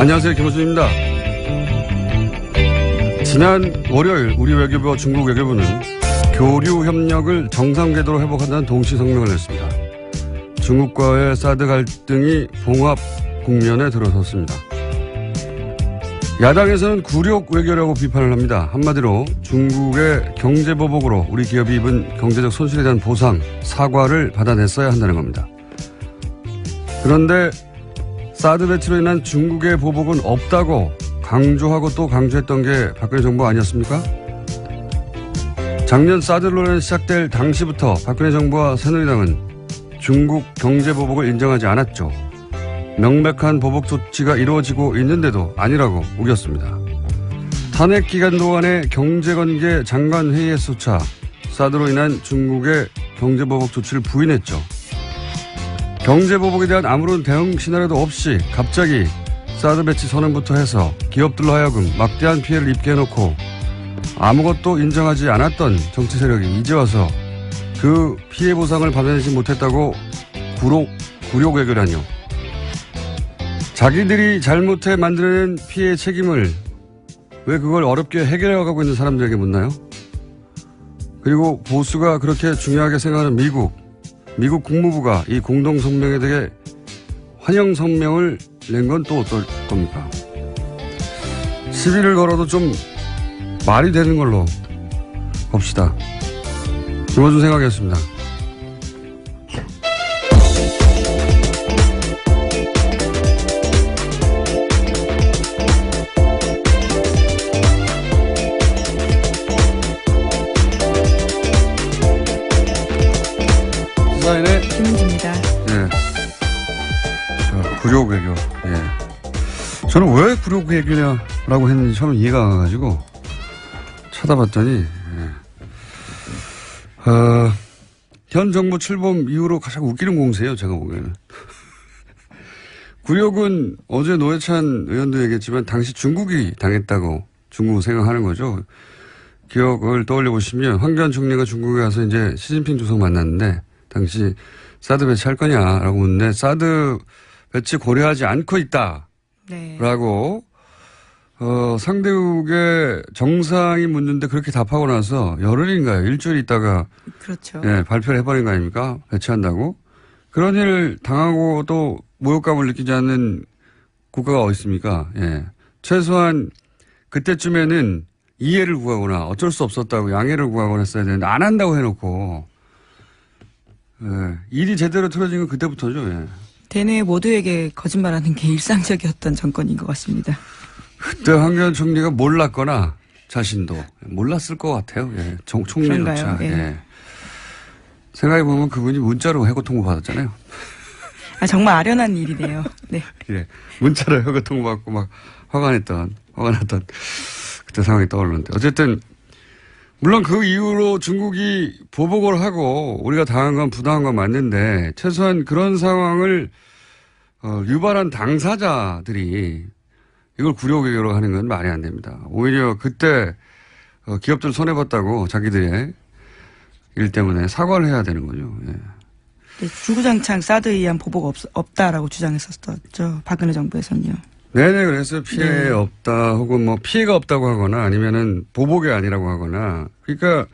안녕하세요. 김호준입니다. 지난 월요일 우리 외교부와 중국 외교부는 교류 협력을 정상 궤도로 회복한다는 동시 성명을 냈습니다. 중국과의 사드 갈등이 봉합 국면에 들어섰습니다. 야당에서는 굴욕 외교라고 비판을 합니다. 한마디로 중국의 경제보복으로 우리 기업이 입은 경제적 손실에 대한 보상, 사과를 받아냈어야 한다는 겁니다. 그런데 사드 배치로 인한 중국의 보복은 없다고 강조하고 또 강조했던 게 박근혜 정부 아니었습니까? 작년 사드 논란이 시작될 당시부터 박근혜 정부와 새누리당은 중국 경제보복을 인정하지 않았죠. 명백한 보복 조치가 이루어지고 있는데도 아니라고 우겼습니다. 탄핵 기간 동안의 경제관계 장관회의에서조차 사드로 인한 중국의 경제보복 조치를 부인했죠. 경제보복에 대한 아무런 대응 시나리오도 없이 갑자기 사드 배치 선언부터 해서 기업들로 하여금 막대한 피해를 입게 해놓고 아무것도 인정하지 않았던 정치 세력이 이제 와서 그 피해 보상을 받아내지 못했다고 굴욕 외교라뇨. 자기들이 잘못해 만들어낸 피해의 책임을 왜 그걸 어렵게 해결해가고 있는 사람들에게 묻나요? 그리고 보수가 그렇게 중요하게 생각하는 미국 국무부가 이 공동성명에 대해 환영 성명을 낸 건 또 어떨 겁니까? 시비를 걸어도 좀 말이 되는 걸로 봅시다. 김호준 생각이었습니다. 시사인의 김은지입니다. 네. 굴욕 외교. 예. 저는 왜 굴욕 외교냐라고 했는지 처음 이해가 안 가가지고 찾아봤더니 현 정부 출범 이후로 가장 웃기는 공세예요. 제가 보기에는. 굴욕은 어제 노회찬 의원도 얘기했지만 당시 중국이 당했다고 중국은 생각하는 거죠. 기억을 떠올려 보시면 황교안 총리가 중국에 가서 이제 시진핑 주석 만났는데 당시 사드 배치할 거냐라고 묻는데 사드 배치 고려하지 않고 있다라고 상대국의 정상이 묻는데 그렇게 답하고 나서 열흘인가요? 일주일 있다가 그렇죠. 예, 발표를 해버린 거 아닙니까? 배치한다고. 그런 일을 당하고 또 모욕감을 느끼지 않는 국가가 어디 있습니까? 예. 최소한 그때쯤에는 이해를 구하거나 어쩔 수 없었다고 양해를 구하거나 했어야 되는데 안 한다고 해놓고 예. 일이 제대로 틀어진 건 그때부터죠. 예. 대내 모두에게 거짓말하는 게 일상적이었던 정권인 것 같습니다. 그때 황교안 총리가 몰랐거나 자신도 몰랐을 것 같아요. 예. 총리조차. 예. 예. 생각해보면 그분이 문자로 해고 통보 받았잖아요. 아, 정말 아련한 일이네요. 네. 예. 문자로 해고 통보 받고 막 화가 났던 그때 상황이 떠오르는데. 어쨌든, 물론 그 이후로 중국이 보복을 하고 우리가 당한 건 부당한 건 맞는데 최소한 그런 상황을 유발한 당사자들이 이걸 굴욕 외교로 하는 건 말이 안 됩니다. 오히려 그때 기업들 손해봤다고 자기들의 일 때문에 사과를 해야 되는 거죠. 예. 네, 주구장창 사드에 의한 보복 없다라고 주장했었죠. 박근혜 정부에서는요. 네네, 그래서 피해 없다 혹은 뭐 피해가 없다고 하거나 아니면은 보복이 아니라고 하거나 그러니까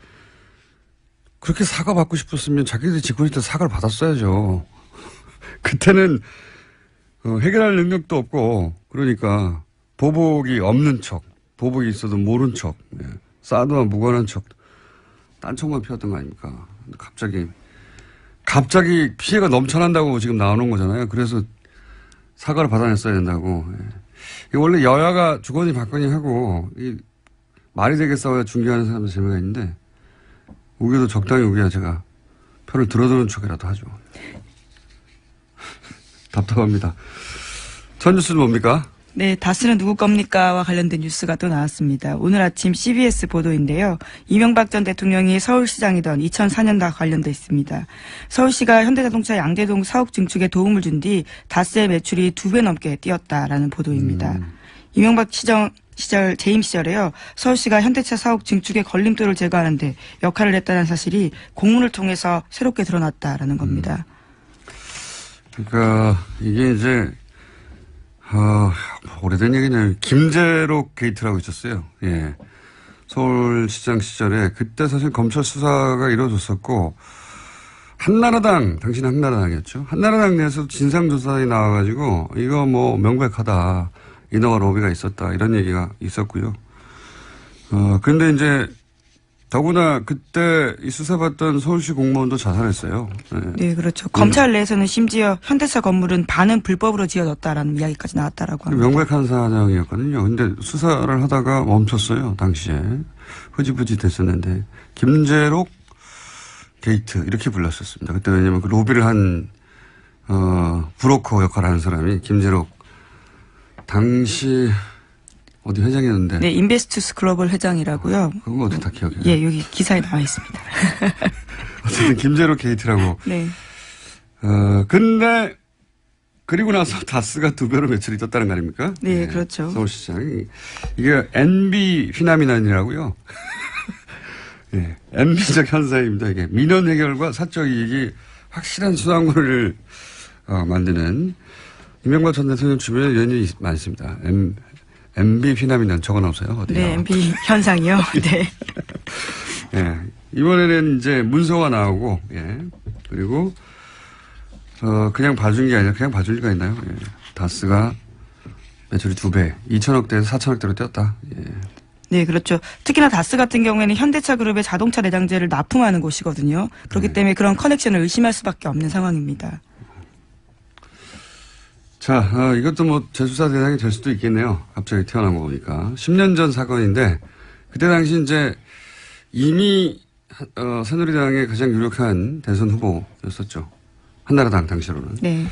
그렇게 사과받고 싶었으면 자기들이 짓고 있을 때 사과를 받았어야죠. 그때는 해결할 능력도 없고 그러니까 보복이 없는 척, 보복이 있어도 모른 척, 예. 사드와 무관한 척, 딴청만 피웠던 거 아닙니까? 갑자기 피해가 넘쳐난다고 지금 나오는 거잖아요. 그래서 사과를 받아냈어야 된다고. 예. 원래 여야가 주거니 받거니 하고 말이 되게 싸워야 중계하는 사람들 재미가 있는데 우겨도 적당히 우겨야 제가 표를 들어두는 척이라도 하죠. 답답합니다. 첫 뉴스는 뭡니까? 네, 다스는 누구 겁니까와 관련된 뉴스가 또 나왔습니다. 오늘 아침 CBS 보도인데요. 이명박 전 대통령이 서울시장이던 2004년과 관련돼 있습니다. 서울시가 현대자동차 양대동 사옥 증축에 도움을 준 뒤 다스의 매출이 2배 넘게 뛰었다라는 보도입니다. 이명박 시절 재임 시절에요. 서울시가 현대차 사옥 증축의 걸림돌을 제거하는 데 역할을 했다는 사실이 공문을 통해서 새롭게 드러났다라는 겁니다. 그러니까 이게 이제 오래된 얘기는 김재록 게이트라고 있었어요. 예. 서울시장 시절에 그때 사실 검찰 수사가 이루어졌었고 한나라당, 당신 한나라당이었죠. 한나라당 내에서 진상조사에 나와가지고 이거 뭐 명백하다. 인허가 로비가 있었다. 이런 얘기가 있었고요. 근데 이제 더구나 그때 이 수사받던 서울시 공무원도 자살했어요. 네, 그렇죠. 검찰 내에서는 심지어 현대차 건물은 반은 불법으로 지어졌다라는 이야기까지 나왔다라고 합니다. 명백한 사정이었거든요. 근데 수사를 하다가 멈췄어요. 당시에. 흐지부지 됐었는데. 김재록 게이트 이렇게 불렀었습니다. 그때 왜냐면 그 로비를 한 브로커 역할을 하는 사람이 김재록 당시 어디 회장이었는데. 네, 인베스투스 글로벌 회장이라고요. 그건 어떻게 다 기억해요? 예, 여기 기사에 나와 있습니다. 어쨌든 김재록 게이트라고. 네. 근데 그리고 나서 다스가 2배로 매출이 떴다는 거 아닙니까? 네, 그렇죠. 서울시장. 이게 NB 휘나미난이라고요. 예, NB적 현상입니다. 이게 민원 해결과 사적 이익이 확실한 수당물을 만드는 이명박 전 대통령 주변에 연인이 많습니다. MB 휘나미난 적어놓으세요. 어디요? 네, MB 현상이요. 네. 예, 이번에는 이제 문서가 나오고, 예, 그리고 그냥 봐준 게 아니라 그냥 봐줄 리가 있나요? 예. 다스가 매출이 2배, 2천억대에서 4천억대로 뛰었다. 예. 네, 그렇죠. 특히나 다스 같은 경우에는 현대차 그룹의 자동차 내장재를 납품하는 곳이거든요. 그렇기 때문에 그런 커넥션을 의심할 수밖에 없는 상황입니다. 자, 이것도 뭐 재수사 대상이 될 수도 있겠네요. 갑자기 태어난 거 보니까. 10년 전 사건인데 그때 당시 이제 이미 새누리당의 가장 유력한 대선 후보였었죠. 한나라당 당시로는. 네.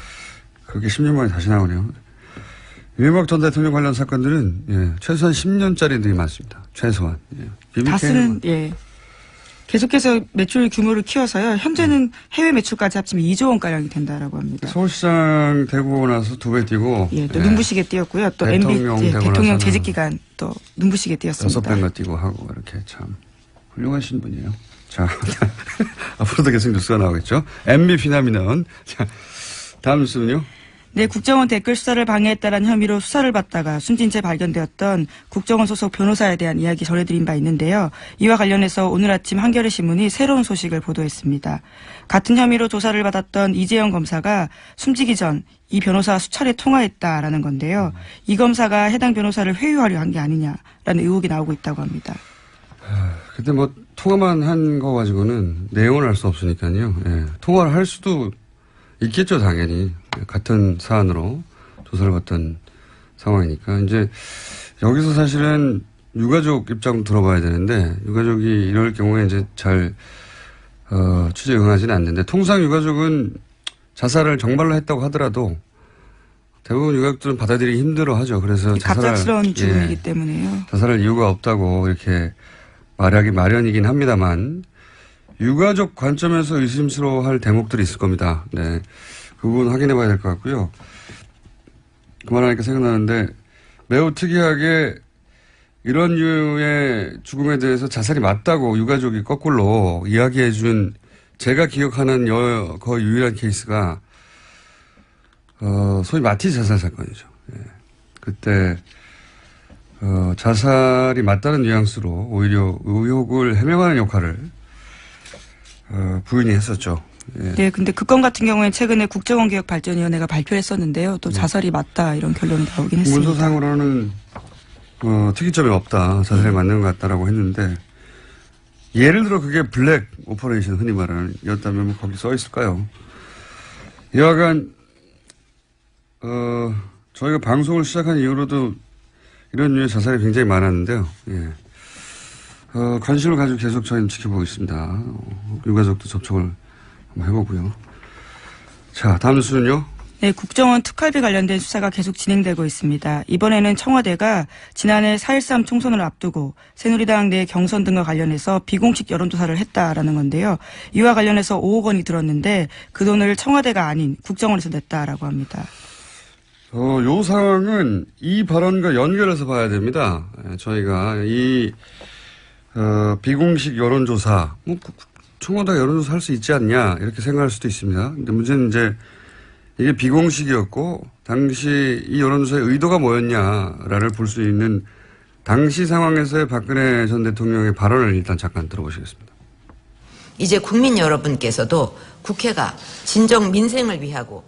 그게 10년 만에 다시 나오네요. 이명박 전 대통령 관련 사건들은 예, 최소한 10년짜리들이 많습니다. 최소한. 예. 다스는 예. 계속해서 매출 규모를 키워서요. 현재는 해외 매출까지 합치면 2조 원가량이 된다라고 합니다. 서울시장 되고 나서 2배 뛰고. 예, 또 눈부시게 뛰었고요. 또 대통령 재직 기간 또 눈부시게 뛰었습니다. 6배가 뛰고 하고 이렇게 참 훌륭하신 분이에요. 자, 앞으로도 계속 뉴스가 나오겠죠. MB 피나미는. 자, 다음 뉴스는요. 네, 국정원 댓글 수사를 방해했다는 혐의로 수사를 받다가 숨진 채 발견되었던 국정원 소속 변호사에 대한 이야기 전해드린 바 있는데요. 이와 관련해서 오늘 아침 한겨레 신문이 새로운 소식을 보도했습니다. 같은 혐의로 조사를 받았던 이재영 검사가 숨지기 전 이 변호사와 수차례 통화했다라는 건데요. 이 검사가 해당 변호사를 회유하려 한 게 아니냐라는 의혹이 나오고 있다고 합니다. 근데 뭐 통화만 한 거 가지고는 내용을 알 수 없으니까요. 예. 통화를 할 수도 있겠죠, 당연히. 같은 사안으로 조사를 받던 상황이니까. 이제 여기서 사실은 유가족 입장 들어봐야 되는데, 유가족이 이럴 경우에 이제 잘, 취재에 응하지는 않는데, 통상 유가족은 자살을 정말로 했다고 하더라도 대부분 유가족들은 받아들이기 힘들어 하죠. 그래서 갑작스러운 죽음이기 때문에요. 자살할 이유가 없다고 이렇게 말하기 마련이긴 합니다만, 유가족 관점에서 의심스러워할 대목들이 있을 겁니다. 네. 그 부분 확인해 봐야 될 것 같고요. 그만하니까 생각나는데 매우 특이하게 이런 류의 죽음에 대해서 자살이 맞다고 유가족이 거꾸로 이야기해 준 제가 기억하는 거의 유일한 케이스가 소위 마티 자살 사건이죠. 예. 그때 자살이 맞다는 뉘앙스로 오히려 의혹을 해명하는 역할을 부인이 했었죠. 예. 네, 근데 그 건 같은 경우에 최근에 국정원개혁발전위원회가 발표했었는데요. 또 자살이 맞다 이런 결론이 나오긴 했습니다. 문서상으로는 특이점이 없다. 자살이 맞는 것 같다라고 했는데 예를 들어 그게 블랙 오퍼레이션 흔히 말하는 이었다면 뭐 거기 써 있을까요? 여하간 저희가 방송을 시작한 이후로도 이런 류의 자살이 굉장히 많았는데요. 예. 관심을 가지고 계속 저희는 지켜보고 있습니다. 유가족도 접촉을 한번 해보고요. 자, 다음 뉴스는요. 네, 국정원 특활비 관련된 수사가 계속 진행되고 있습니다. 이번에는 청와대가 지난해 4.13 총선을 앞두고 새누리당 내 경선 등과 관련해서 비공식 여론조사를 했다라는 건데요. 이와 관련해서 5억 원이 들었는데 그 돈을 청와대가 아닌 국정원에서 냈다라고 합니다. 요 상황은 이 발언과 연결해서 봐야 됩니다. 저희가 이 비공식 여론조사, 뭐 청와대가 여론조사 할 수 있지 않냐 이렇게 생각할 수도 있습니다. 근데 문제는 이제 이게 비공식이었고 당시 이 여론조사의 의도가 뭐였냐를 볼 수 있는 당시 상황에서의 박근혜 전 대통령의 발언을 일단 잠깐 들어보시겠습니다. 이제 국민 여러분께서도 국회가 진정 민생을 위하고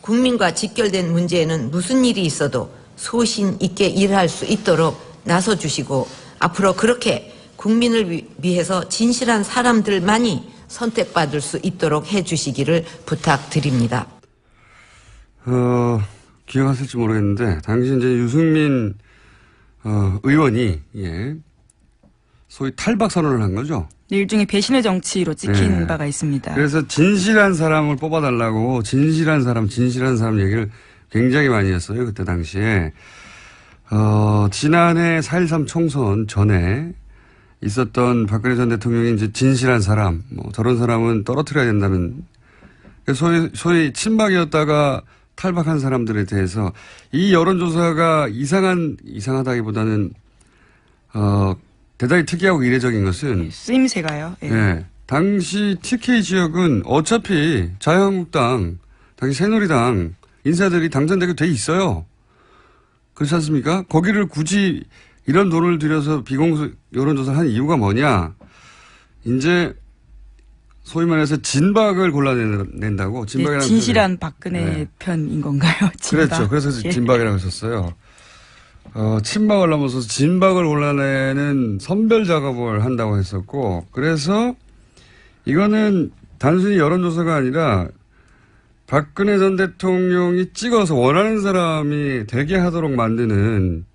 국민과 직결된 문제에는 무슨 일이 있어도 소신 있게 일할 수 있도록 나서주시고 앞으로 그렇게 국민을 위해서 진실한 사람들만이 선택받을 수 있도록 해주시기를 부탁드립니다. 기억하실지 모르겠는데 당시 이제 유승민 의원이 소위 탈박 선언을 한 거죠. 네, 일종의 배신의 정치로 찍힌 네. 바가 있습니다. 그래서 진실한 사람을 뽑아달라고 진실한 사람 얘기를 굉장히 많이 했어요. 그때 당시에. 지난해 4.13 총선 전에 있었던 박근혜 전 대통령이 이제 진실한 사람, 저런 사람은 떨어뜨려야 된다는 소위 친박이었다가 탈박한 사람들에 대해서 이 여론조사가 이상하다기보다는 대단히 특이하고 이례적인 것은 쓰임새가요. 예. 네. 당시 TK 지역은 어차피 자유한국당, 당시 새누리당 인사들이 당선되게 돼 있어요. 그렇지 않습니까? 거기를 굳이 이런 돈을 들여서 비공개 여론조사를 한 이유가 뭐냐? 이제 소위 말해서 진박을 골라낸다고. 네, 진실한 박근혜 편인 건가요? 진박. 그렇죠. 그래서 진박이라고 했었어요. 친박을 넘어서서 진박을 골라내는 선별 작업을 한다고 했었고, 그래서 이거는 단순히 여론조사가 아니라 박근혜 전 대통령이 찍어서 원하는 사람이 되게 하도록 만드는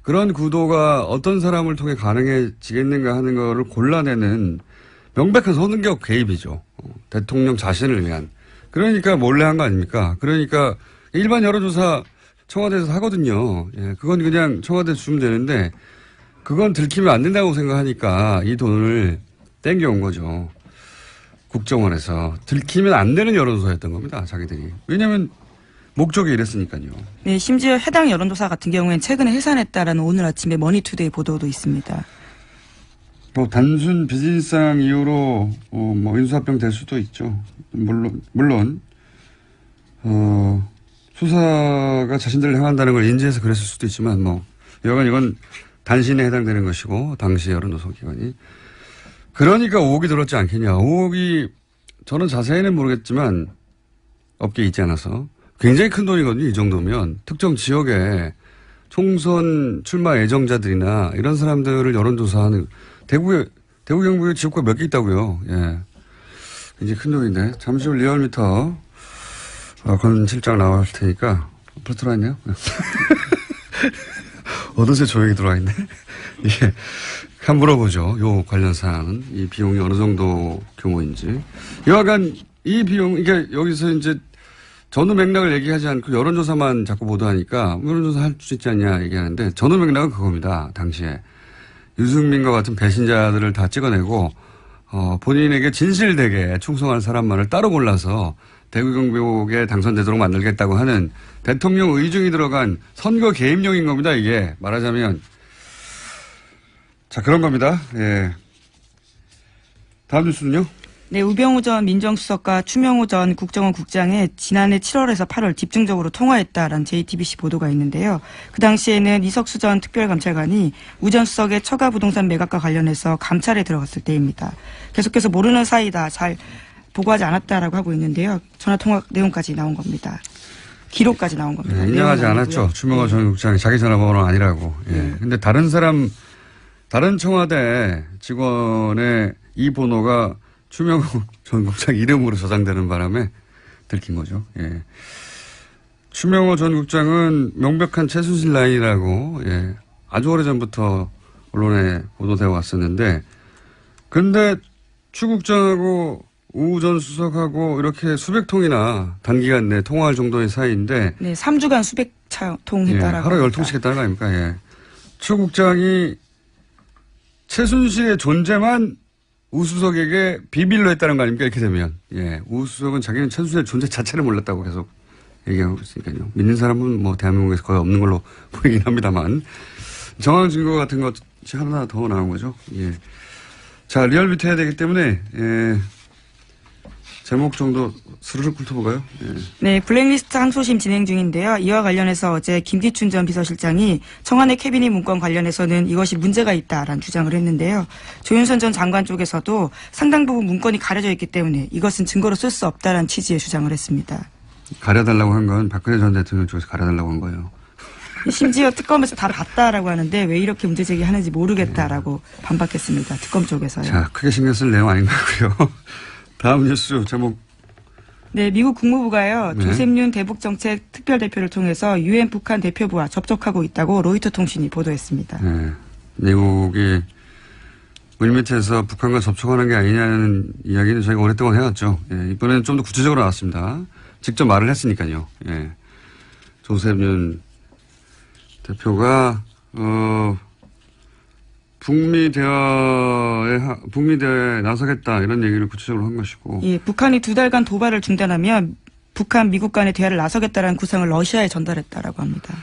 그런 구도가 어떤 사람을 통해 가능해지겠는가 하는 거를 골라내는 명백한 선거 개입이죠. 대통령 자신을 위한. 그러니까 몰래 한 거 아닙니까? 그러니까 일반 여론조사 청와대에서 하거든요. 예, 그건 그냥 청와대에 주면 되는데 그건 들키면 안 된다고 생각하니까 이 돈을 땡겨온 거죠. 국정원에서. 들키면 안 되는 여론조사였던 겁니다. 자기들이. 왜냐하면 목적이 이랬으니까요. 네, 심지어 해당 여론조사 같은 경우에는 최근에 해산했다라는 오늘 아침에 머니투데이 보도도 있습니다. 단순 비즈니스상 이유로 인수합병 될 수도 있죠. 물론 수사가 자신들을 향한다는 걸 인지해서 그랬을 수도 있지만 여간 이건 단신에 해당되는 것이고 당시 여론조사 기관이. 그러니까 5억이 들었지 않겠냐. 5억이 저는 자세히는 모르겠지만 업계에 있지 않아서 굉장히 큰 돈이거든요. 이 정도면 특정 지역에 총선 출마 애정자들이나 이런 사람들을 여론조사하는 대구 경북에 지역구가 몇 개 있다고요. 예, 굉장히 큰 돈인데 잠시 후 리얼미터 권 실장 나올 테니까 벌써 들어와 있네요. 어느새 조용히 들어와 있네. 예. 한번 물어보죠. 요 관련 사항은 이 비용이 어느 정도 규모인지. 여하간 이 비용, 그러니까 여기서 이제 전후 맥락을 얘기하지 않고 여론조사만 자꾸 보도하니까 여론조사 할 수 있지 않냐 얘기하는데 전후 맥락은 그겁니다. 당시에 유승민과 같은 배신자들을 다 찍어내고 본인에게 진실되게 충성할 사람만을 따로 골라서 대구 경북에 당선되도록 만들겠다고 하는 대통령 의중이 들어간 선거 개입용인 겁니다. 이게 말하자면. 자, 그런 겁니다. 예. 다음 뉴스는요? 네, 우병우 전 민정수석과 추명호 전 국정원 국장이 지난해 7월에서 8월 집중적으로 통화했다라는 JTBC 보도가 있는데요. 그 당시에는 이석수 전 특별감찰관이 우 전 수석의 처가 부동산 매각과 관련해서 감찰에 들어갔을 때입니다. 계속해서 모르는 사이다, 잘 보고하지 않았다라고 하고 있는데요. 전화통화 내용까지 나온 겁니다. 기록까지 나온 겁니다. 네, 인정하지 않았죠. 추명호 전 국장이 자기 전화번호는 아니라고. 예. 근데 다른 청와대 직원의 이 번호가 추명호 전 국장 이름으로 저장되는 바람에 들킨 거죠. 예. 추명호 전 국장은 명백한 최순실 라인이라고 아주 오래전부터 언론에 보도되어 왔었는데 근데 추 국장하고 우 전 수석하고 이렇게 수백 통이나 단기간 내에 통화할 정도의 사이인데 네, 3주간 수백 통 했다라고. 하루 10통씩 했다는 거 아닙니까? 예. 추 국장이 최순실의 존재만 우 수석에게 비밀로 했다는 거 아닙니까? 이렇게 되면. 예. 우 수석은 자기는 최순실의 존재 자체를 몰랐다고 계속 얘기하고 있으니까요. 믿는 사람은 대한민국에서 거의 없는 걸로 보이긴 합니다만. 정황 증거 같은 것이 하나 더 나온 거죠. 예. 자, 리얼미터 해야 되기 때문에, 제목 정도 스르륵 훑어볼까요? 예. 네, 블랙리스트 항소심 진행 중인데요. 이와 관련해서 어제 김기춘 전 비서실장이 청와대 캐비닛 문건 관련해서는 이것이 문제가 있다라는 주장을 했는데요. 조윤선 전 장관 쪽에서도 상당 부분 문건이 가려져 있기 때문에 이것은 증거로 쓸 수 없다라는 취지의 주장을 했습니다. 가려달라고 한 건 박근혜 전 대통령 쪽에서 가려달라고 한 거예요. 심지어 특검에서 다 봤다라고 하는데 왜 이렇게 문제 제기하는지 모르겠다라고 반박했습니다. 특검 쪽에서요. 자, 크게 신경 쓸 내용 아닌 것 같고요. 다음 뉴스 제목. 네, 미국 국무부가요. 네. 조셉윤 대북정책 특별대표를 통해서 유엔 북한 대표부와 접촉하고 있다고 로이터 통신이 보도했습니다. 네. 미국이 물밑에서 북한과 접촉하는 게 아니냐는 이야기는 저희가 오랫동안 해왔죠. 예, 이번에는 좀 더 구체적으로 나왔습니다. 직접 말을 했으니까요. 예. 조셉윤 대표가 북미 대화에 나서겠다 이런 얘기를 구체적으로 한 것이고. 예, 북한이 2달간 도발을 중단하면 북한 미국 간의 대화를 나서겠다라는 구상을 러시아에 전달했다라고 합니다.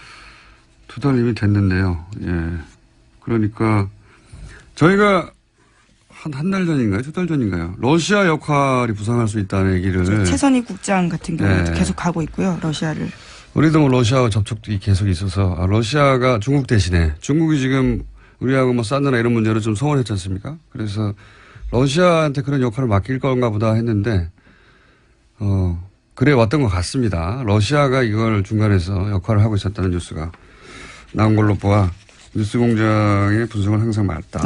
2달 이미 됐는데요. 예. 그러니까 저희가 한 달 전인가요? 2달 전인가요? 러시아 역할이 부상할 수 있다는 얘기를. 최선희 국장 같은 경우도 네. 계속 가고 있고요. 러시아를. 우리도 뭐 러시아와 접촉이 계속 있어서 러시아가 중국 대신에 중국이 지금 우리하고 뭐 사드나 이런 문제로 좀 소원했지 않습니까? 그래서 러시아한테 그런 역할을 맡길 건가 보다 했는데 그래 왔던 것 같습니다. 러시아가 이걸 중간에서 역할을 하고 있었다는 뉴스가 나온 걸로 보아 뉴스공장의 분석은 항상 맞다.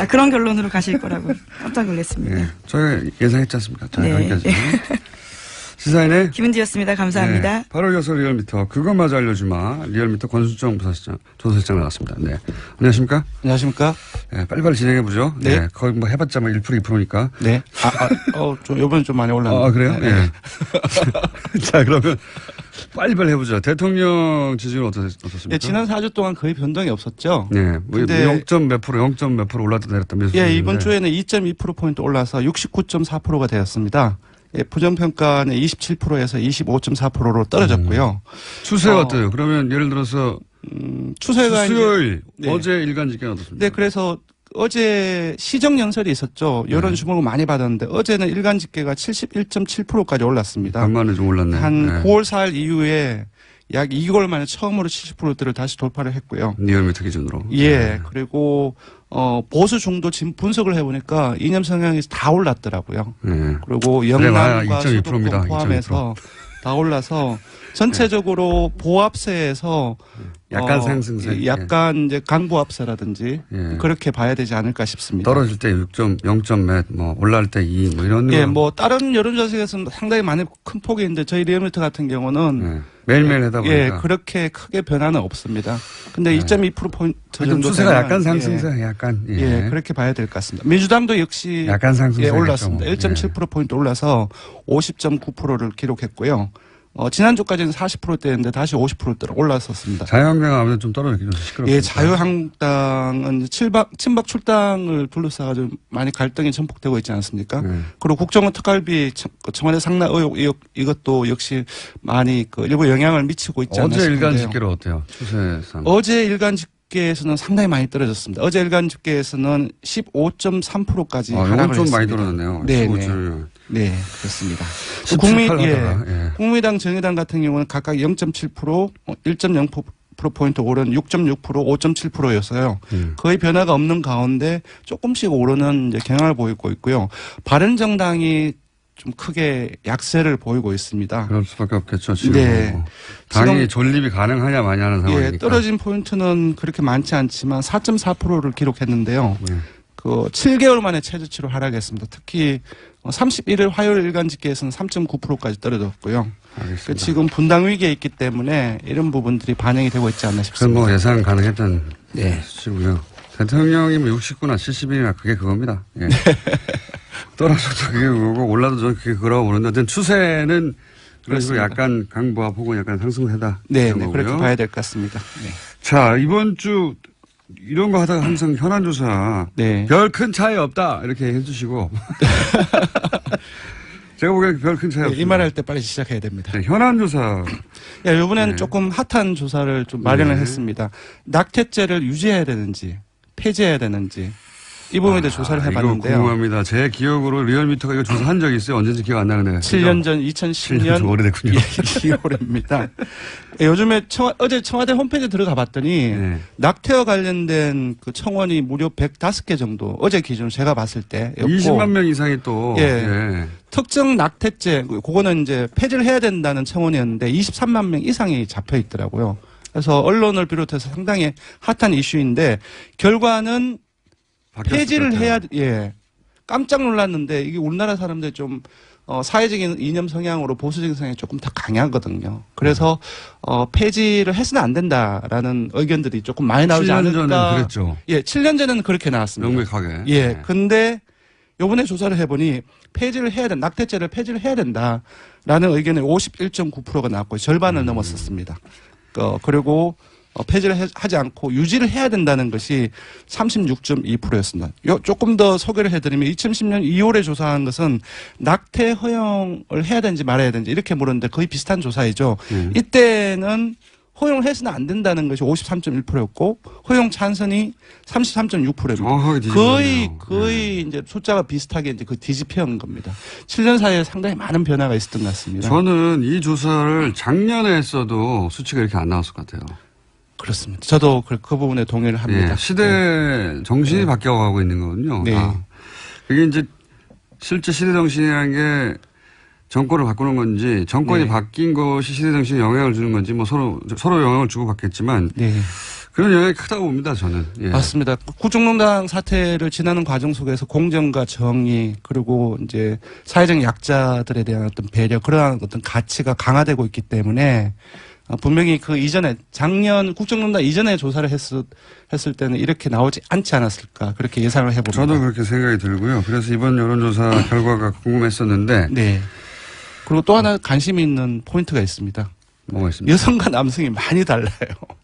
그런 결론으로 가실 거라고 깜짝 놀랐습니다. 네. 저희가 예상했지 않습니까? 자, 네. 여기까지. 시사인의 김은지였습니다. 감사합니다. 네, 8월 6일 리얼미터 그것마저 알려주마 리얼미터 권순정 조사실장 나왔습니다. 네, 안녕하십니까? 안녕하십니까? 네, 빨리빨리 진행해보죠. 네. 네, 거의 뭐 해봤자 뭐 1% 2%니까. 네. 좀 요번에 좀 많이 올랐네요. 아, 그래요? 네. 네. 자, 그러면 빨리빨리 해보죠. 대통령 지지율 어떻습니까? 예, 지난 4주 동안 거의 변동이 없었죠. 네, 뭐 근데 0점 몇 프로 올랐다 내렸다. 예, 이번 주에는 2.2%포인트 올라서 69.4%가 되었습니다. 예, 부정평가는 27%에서 25.4%로 떨어졌고요. 추세가 어때요? 그러면 예를 들어서 추세가 수요일 네. 어제 일간 집계는 어떻습니까? 네, 그래서 어제 시정 연설이 있었죠. 여론 주목을 많이 받았는데 어제는 일간 집계가 71.7%까지 올랐습니다. 간만에 좀 올랐네. 한 네. 9월 4일 이후에 약 2개월 만에 처음으로 70%대를 다시 돌파를 했고요. 리얼미터 기준으로. 예, 네. 그리고 보수 중도 지금 분석을 해보니까 이념 성향이 다 올랐더라고요. 네. 그리고 영남과 2.2%입니다. 수도권 포함해서 다 올라서 전체적으로 보합세에서 약간 상승세. 약간 이제 강보합세라든지 예. 그렇게 봐야 되지 않을까 싶습니다. 떨어질 때 0점 몇, 뭐 올라갈 때 2, 뭐 이런. 예, 거. 뭐 다른 여론조사에서는 상당히 많이 큰 폭이 있는데 저희 리얼미터 같은 경우는 네. 매일매일 하다 보니까. 예, 그렇게 크게 변화는 없습니다. 근데 네. 2.2%포인트 좀 정도 추세가 되면, 약간 상승세, 약간. 예. 예, 그렇게 봐야 될 것 같습니다. 민주당도 역시 약간 상승세. 예, 올랐습니다. 1.7%포인트 올라서 50.9%를 기록했고요. 지난주까지는 40%대였는데 다시 50%대로 올랐었습니다. 자유한국당 아무래도 좀 떨어졌긴 좀 시끄럽습니다. 예, 자유한국당은 친박 출당을 둘러싸가지고 많이 갈등이 전폭되고 있지 않습니까? 네. 그리고 국정원 특활비 청와대 상납 의혹 이것도 역시 많이 일부 영향을 미치고 있지 않나 어제 싶은데요. 일간 집계로 어때요? 추세상. 어제 일간 집계에서는 상당히 많이 떨어졌습니다. 어제 일간 집계에서는 15.3%까지 이건 하락을 좀 많이 했습니다. 떨어졌네요. 네, 15주. 네, 그렇습니다. 17, 8 하다가, 예. 국민당, 정의당 같은 경우는 각각 0.7%, 1.0%포인트 오른 6.6%, 5.7%였어요. 거의 변화가 없는 가운데 조금씩 오르는 이제 경향을 보이고 있고요. 바른정당이 좀 크게 약세를 보이고 있습니다. 그럴 수밖에 없겠죠. 지금. 네. 당이 지금 존립이 가능하냐 마냐 하는 상황이니까. 예, 떨어진 포인트는 그렇게 많지 않지만 4.4%를 기록했는데요. 네. 7개월 만에 최저치로 하락했습니다. 특히 31일 화요일 일간 집계에서는 3.9%까지 떨어졌고요. 알겠습니다. 지금 분당 위기에 있기 때문에 이런 부분들이 반영이 되고 있지 않나 그건 싶습니다. 뭐 예상 가능했던 네. 수치고요. 대통령이 뭐 69나 70이나 그게 그겁니다. 예. 떨어져도 그게 그거고 올라도 저는 그게 그거라고 보는데 어쨌든 추세는 그런 식으로 그렇습니다. 약간 강보합 혹은 약간 상승세다. 네, 이런 네, 거고요. 그렇게 봐야 될 것 같습니다. 네. 자, 이번 주 이런 거 하다가 항상 현안조사 네. 별 큰 차이 없다 이렇게 해주시고 제가 보기엔 별 큰 차이 네, 없습니다. 이 말할 때 빨리 시작해야 됩니다. 네, 현안조사 예, 이번에는 네. 조금 핫한 조사를 좀 마련을 네. 했습니다. 낙태죄를 유지해야 되는지 폐지해야 되는지 이 부분에 대해 조사를 이거 해봤는데요. 궁금합니다. 제 기억으로 리얼미터가 이거 조사한 적이 있어요. 언제인지 기억 안 나는데. 7년 전 7년 2010년 좀 오래됐군요. 2월입니다. 요즘에 어제 청와대 홈페이지에 들어가 봤더니 네. 낙태와 관련된 그 청원이 무려 105개 정도 어제 기준 제가 봤을 때였고 20만 명 이상이 또. 예. 예. 특정 낙태죄 그거는 이제 폐지를 해야 된다는 청원이었는데 23만 명 이상이 잡혀 있더라고요. 그래서 언론을 비롯해서 상당히 핫한 이슈인데 결과는 바뀌었을 폐지를 것 같아요. 해야 깜짝 놀랐는데 이게 우리나라 사람들 좀 사회적인 이념 성향으로 보수적인 성향이 조금 더 강하거든요. 그래서 폐지를 해서는 안 된다라는 의견들이 조금 많이 나오지 7년 않을까. 전에 그랬죠. 예, 7년 전에는 그렇게 나왔습니다. 명백하게. 예, 네. 근데 요번에 조사를 해보니 폐지를 해야 된다. 낙태죄를 폐지를 해야 된다라는 의견이 51.9%가 나왔고 절반을 넘었었습니다. 그리고 폐지를 하지 않고 유지를 해야 된다는 것이 36.2%였습니다. 조금 더 소개를 해드리면 2010년 2월에 조사한 것은 낙태 허용을 해야 되는지 말아야 되는지 이렇게 물었는데 거의 비슷한 조사이죠. 이때는 허용을 해서는 안 된다는 것이 53.1%였고 허용 찬성이 33.6%입니다. 정확하게 뒤집어졌네요. 거의 이제 숫자가 비슷하게 이제 그 뒤집혀온 겁니다. 7년 사이에 상당히 많은 변화가 있었던 것 같습니다. 저는 이 조사를 작년에 했어도 수치가 이렇게 안 나왔을 것 같아요. 그렇습니다. 저도 그 부분에 동의를 합니다. 예, 시대 정신이 네. 바뀌어가고 있는 거거든요. 네. 그게 이제 실제 시대 정신이라는 게 정권을 바꾸는 건지 정권이 네. 바뀐 것이 시대 정신에 영향을 주는 건지 뭐 서로 영향을 주고 받겠지만 네. 그런 영향이 크다고 봅니다. 저는. 예. 맞습니다. 국정농단 사태를 지나는 과정 속에서 공정과 정의 그리고 이제 사회적 약자들에 대한 어떤 배려 그러한 어떤 가치가 강화되고 있기 때문에 분명히 그 이전에 작년 국정농단 이전에 조사를 했을 때는 이렇게 나오지 않지 않았을까 그렇게 예상을 해봅니다. 저도 그렇게 생각이 들고요. 그래서 이번 여론조사 결과가 궁금했었는데 네. 그리고 또 하나 관심이 있는 포인트가 있습니다. 뭐가 있습니까? 여성과 남성이 많이 달라요.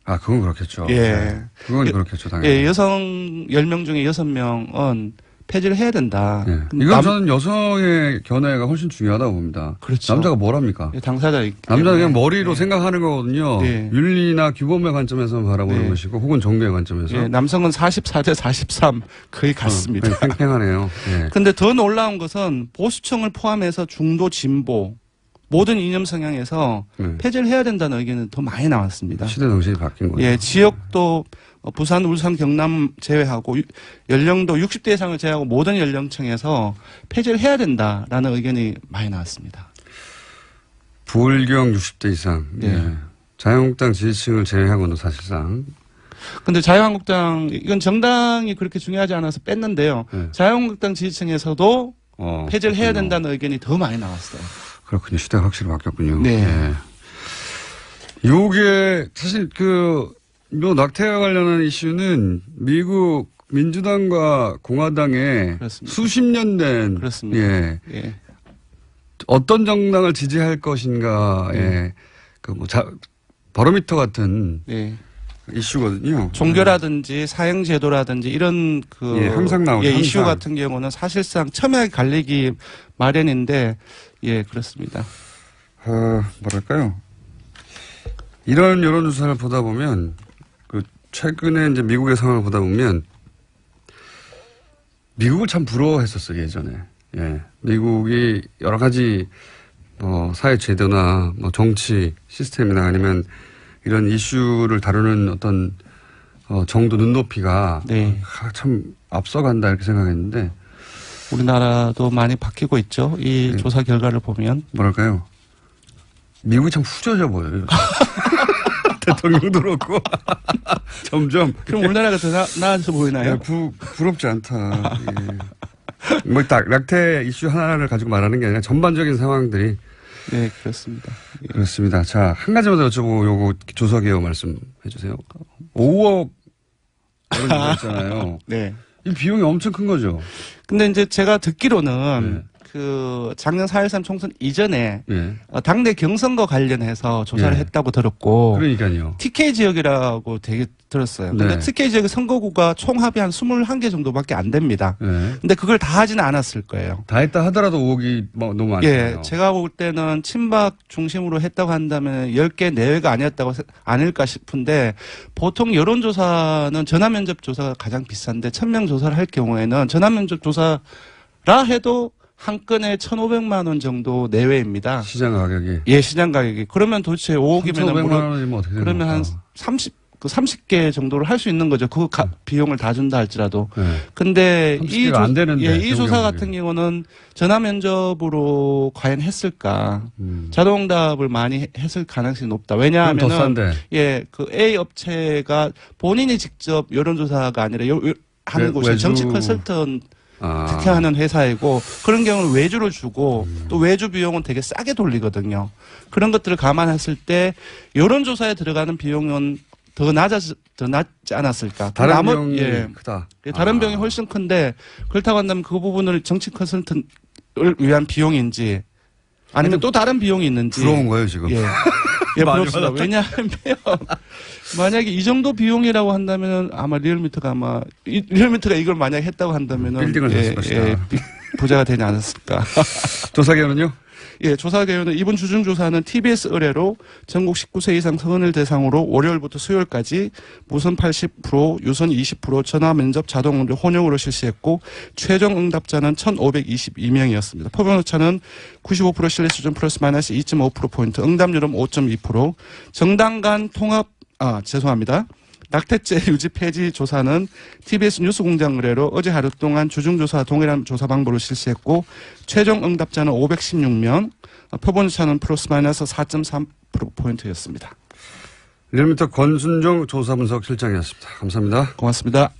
아, 그건 그렇겠죠. 예. 네. 그건 그렇겠죠, 당연히. 예, 여성 10명 중에 6명은 폐지를 해야 된다. 예. 이건 저는 여성의 견해가 훨씬 중요하다고 봅니다. 그렇죠. 남자가 뭘 합니까? 당사자이기 남자는 그냥 때문에. 머리로 예. 생각하는 거거든요. 네. 윤리나 규범의 관점에서 바라보는 네. 것이고 혹은 정비의 관점에서. 예, 남성은 44대 43 거의 같습니다. 팽팽하네요. 예. 근데 더 놀라운 것은 보수층을 포함해서 중도 진보 모든 이념 성향에서 네. 폐지를 해야 된다는 의견은 더 많이 나왔습니다. 시대 정신이 바뀐 거예요. 예, 지역도 부산, 울산, 경남 제외하고 연령도 60대 이상을 제외하고 모든 연령층에서 폐지를 해야 된다라는 의견이 많이 나왔습니다. 불경 60대 이상. 예. 예. 자유한국당 지지층을 제외하고는 사실상. 근데 자유한국당 이건 정당이 그렇게 중요하지 않아서 뺐는데요. 네. 자유한국당 지지층에서도 폐지를 해야 그렇군요. 된다는 의견이 더 많이 나왔어요. 그렇군요. 시대가 확실히 바뀌었군요. 네. 예. 요게 사실 요 낙태와 관련한 이슈는 미국 민주당과 공화당의 그렇습니다. 수십 년 된 그렇습니다. 예. 예. 어떤 정당을 지지할 것인가의 바로미터 같은 네. 이슈거든요. 종교라든지 사형제도라든지 이런 예, 항상 나오죠. 이슈 항상. 같은 경우는 사실상 첨예하게 갈리기 마련인데 예 그렇습니다. 뭐랄까요? 이런 여론조사를 보다 보면 최근에 이제 미국의 상황을 보다 보면 미국을 참 부러워했었어요 예전에. 예, 미국이 여러 가지 사회 제도나 정치 시스템이나 아니면 이런 이슈를 다루는 어떤 정도 눈높이가 네. 참 앞서간다 이렇게 생각했는데 우리나라도 많이 바뀌고 있죠. 이 네. 조사 결과를 보면 뭐랄까요? 미국이 참 후져져 보여요. 대통령도 그렇고 점점 그럼 우리나라가 더 나아져 보이나요? 부럽지 않다. 예. 딱 낙태 이슈 하나를 가지고 말하는 게 아니라 전반적인 상황들이 네 그렇습니다. 예. 그렇습니다. 자, 한 가지만 더 여쭤보고 요거 조사 개요 말씀해 주세요. 5억 이런 거 있잖아요. 네. 이 비용이 엄청 큰 거죠. 근데 이제 제가 듣기로는 그 작년 4.13 총선 이전에 예. 당내 경선과 관련해서 조사를 예. 했다고 들었고 그러니까요. TK 지역이라고 되게 들었어요. 근데 네. TK 지역의 선거구가 총합이 한 21개 정도밖에 안 됩니다. 예. 근데 그걸 다 하지는 않았을 거예요. 다 했다 하더라도 의혹이 너무 많잖아요. 예, 제가 볼 때는 친박 중심으로 했다고 한다면 10개 내외가 아니었다고 아닐까 싶은데 보통 여론조사는 전화면접 조사가 가장 비싼데 1000명 조사를 할 경우에는 전화면접 조사라 해도 한 건에 1,500만 원 정도 내외입니다. 시장 가격이. 예, 시장 가격이. 그러면 도대체 5억이면 3,500만 원이면 어떻게 되는 그러면 한 겁니까? 30개 정도를 할 수 있는 거죠. 그 비용을 다 준다 할지라도. 네. 근데 30개가 안 되는데, 예, 이 조사 경우에. 같은 경우는 전화 면접으로 과연 했을까? 자동응답을 많이 했을 가능성이 높다. 그럼 더 왜냐하면은 싼데. 예, 그 A 업체가 본인이 직접 여론조사가 아니라 하는 곳이 외주. 정치 컨설턴 아. 특히 하는 회사이고 그런 경우는 외주를 주고 또 외주 비용은 되게 싸게 돌리거든요. 그런 것들을 감안했을 때 여론조사에 들어가는 비용은 더 낮지 않았을까. 다른 비용이 예, 크다. 예, 다른 아. 비용이 훨씬 큰데 그렇다고 한다면 그 부분을 정치 컨설턴을 위한 비용인지 아니면 또 다른 비용이 있는지 부러운 거예요 지금. 예. 예, 많이 부럽습니다. 받았다. 왜냐하면 만약에 이 정도 비용이라고 한다면은 아마 리얼미터가 이걸 만약에 했다고 한다면은 빌딩을 샀을 것이다. 부자가 되지 않았을까. 조사기관은요? 예, 조사 개요는 이번 주중 조사는 TBS 의뢰로 전국 19세 이상 성인을 대상으로 월요일부터 수요일까지 무선 80%, 유선 20%, 전화 면접 자동 응답 혼용으로 실시했고 최종 응답자는 1,522명이었습니다. 표본 오차는 95% 신뢰 수준 플러스 마이너스 2.5%포인트, 응답률은 5.2%, 정당 간 통합 죄송합니다. 낙태죄 유지 폐지 조사는 TBS 뉴스공장 의뢰로 어제 하루 동안 주중조사 동일한 조사 방법으로 실시했고 최종 응답자는 516명, 표본오차는 플러스 마이너스 4.3%포인트였습니다. 리얼미터 권순정 조사분석 실장이었습니다. 감사합니다. 고맙습니다.